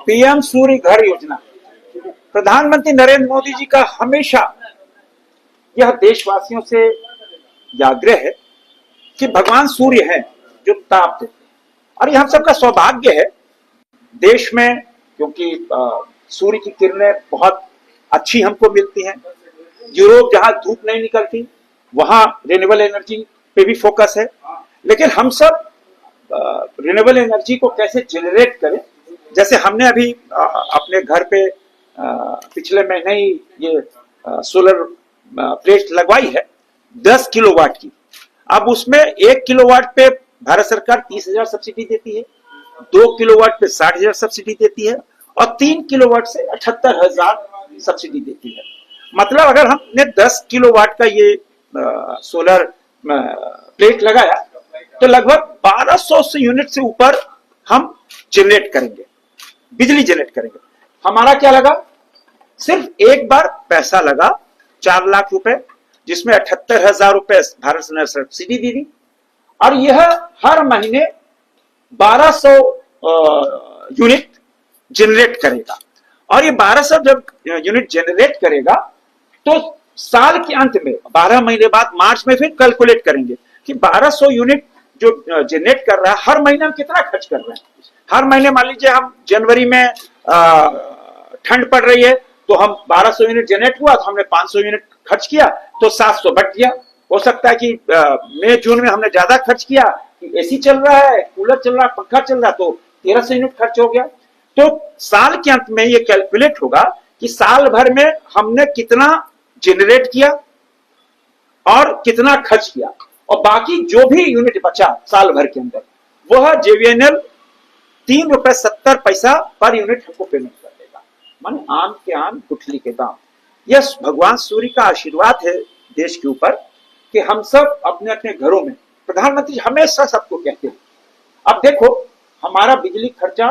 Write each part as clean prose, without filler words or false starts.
PM सूर्य घर योजना, प्रधानमंत्री नरेंद्र मोदी जी का हमेशा यह देशवासियों से आग्रह है कि भगवान सूर्य है जो ताप देते हैं और यह हम सबका सौभाग्य है देश में, क्योंकि सूर्य की किरणें बहुत अच्छी हमको मिलती हैं। यूरोप जहां धूप नहीं निकलती वहां रिन्यूएबल एनर्जी पे भी फोकस है, लेकिन हम सब रिन्यूएबल एनर्जी को कैसे जनरेट करें। जैसे हमने अभी अपने घर पे पिछले महीने ही ये सोलर प्लेट लगवाई है 10 किलोवाट की। अब उसमें 1 किलोवाट पे भारत सरकार 30,000 सब्सिडी देती है, 2 किलोवाट पे 60,000 सब्सिडी देती है और 3 किलोवाट से 78,000 सब्सिडी देती है। मतलब अगर हमने 10 किलोवाट का ये सोलर प्लेट लगाया तो लगभग 1200 यूनिट से ऊपर हम जनरेट करेंगे, बिजली जनरेट करेंगे। हमारा क्या लगा, सिर्फ एक बार पैसा लगा 4 लाख रुपए, जिसमें 78,000 रुपए भारत ने सब्सिडी दी थी और यह हर महीने 1200 यूनिट जनरेट करेगा। और ये 1200 जब यूनिट जनरेट करेगा तो साल के अंत में 12 महीने बाद मार्च में फिर कैलकुलेट करेंगे कि 1200 यूनिट जो जनरेट कर रहा है हर महीने हम कितना खर्च कर रहे हैं। हर महीने मान लीजिए हम जनवरी में ठंड पड़ रही है तो हम 1200 यूनिट जनरेट हुआ तो हमने 500 यूनिट खर्च किया तो 700 बच गया। हो सकता है कि मई जून में हमने ज्यादा खर्च किया कि एसी चल रहा है, कूलर चल रहा है, पंखा चल रहा है तो 1300 यूनिट खर्च हो गया। तो साल के अंत में ये कैलकुलेट होगा कि साल भर में हमने कितना जनरेट किया और कितना खर्च किया और बाकी जो भी यूनिट बचा साल भर के अंदर वह जेवीएनएल ₹3.70 पर यूनिट हमको पेमेंट कर देगा। माने आम के आम गुठली के दाम। यह भगवान सूर्य का आशीर्वाद है देश के ऊपर कि हम सब अपने अपने घरों में, प्रधानमंत्री हमेशा सबको कहते हैं अब देखो हमारा बिजली खर्चा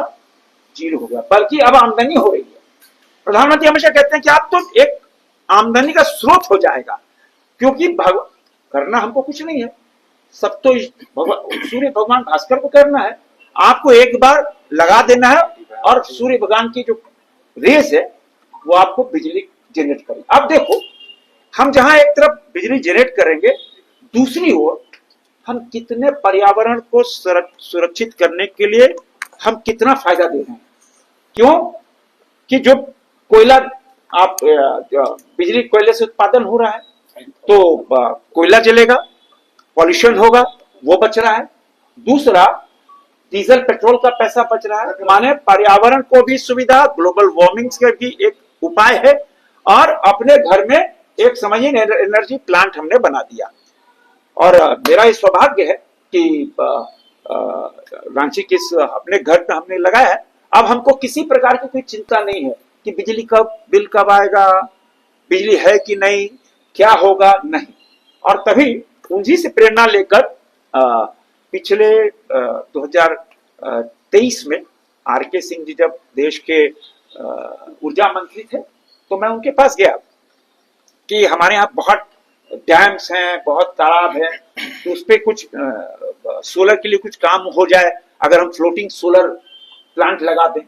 0 हो गया, बल्कि अब आमदनी हो रही है। प्रधानमंत्री हमेशा कहते हैं कि आप तो एक आमदनी का स्रोत हो जाएगा, क्योंकि करना हमको कुछ नहीं है, सब तो सूर्य भगवान भास्कर को करना है। आपको एक बार लगा देना है और सूर्य भगवान की जो रेस है वो आपको बिजली जनरेट करेगी। अब देखो हम जहां एक तरफ बिजली जनरेट करेंगे, दूसरी ओर हम कितने पर्यावरण को सुरक्षित करने के लिए हम कितना फायदा दे रहे हैं। क्यों कि जो कोयला आप बिजली कोयले से उत्पादन हो रहा है तो कोयला जलेगा, पॉल्यूशन होगा, वो बच रहा है। दूसरा डीजल पेट्रोल का पैसा बच रहा है, माने पर्यावरण को भी सुविधा, ग्लोबल वार्मिंग के भी एक उपाय है और अपने घर में एक समझिए एनर्जी प्लांट हमने बना दिया। और मेरा ये सौभाग्य है कि रांची के अपने घर पे हमने लगाया है। अब हमको किसी प्रकार की कोई चिंता नहीं है कि बिजली कब बिल कब आएगा, बिजली है कि नहीं, क्या होगा, नहीं। और तभी उन्हीं से प्रेरणा लेकर पिछले 2023 में आरके सिंह जी जब देश के ऊर्जा मंत्री थे तो मैं उनके पास गया कि हमारे यहाँ बहुत डैम्स हैं, बहुत तालाब हैं, तो उस पर कुछ सोलर के लिए कुछ काम हो जाए, अगर हम फ्लोटिंग सोलर प्लांट लगा दें।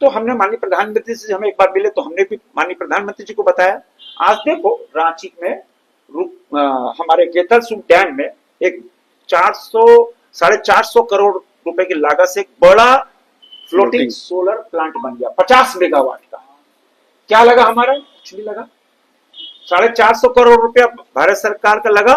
तो हमने माननीय प्रधानमंत्री से हमें एक बार मिले तो हमने भी माननीय प्रधानमंत्री जी को बताया। आज देखो रांची में हमारे गेतलसूम डैम में एक 450 करोड़ रुपए की लागत से एक बड़ा फ्लोटिंग सोलर प्लांट बन गया 50 मेगावाट का। क्या लगा हमारा? कुछ नहीं लगा। 450 करोड़ रुपया भारत सरकार का लगा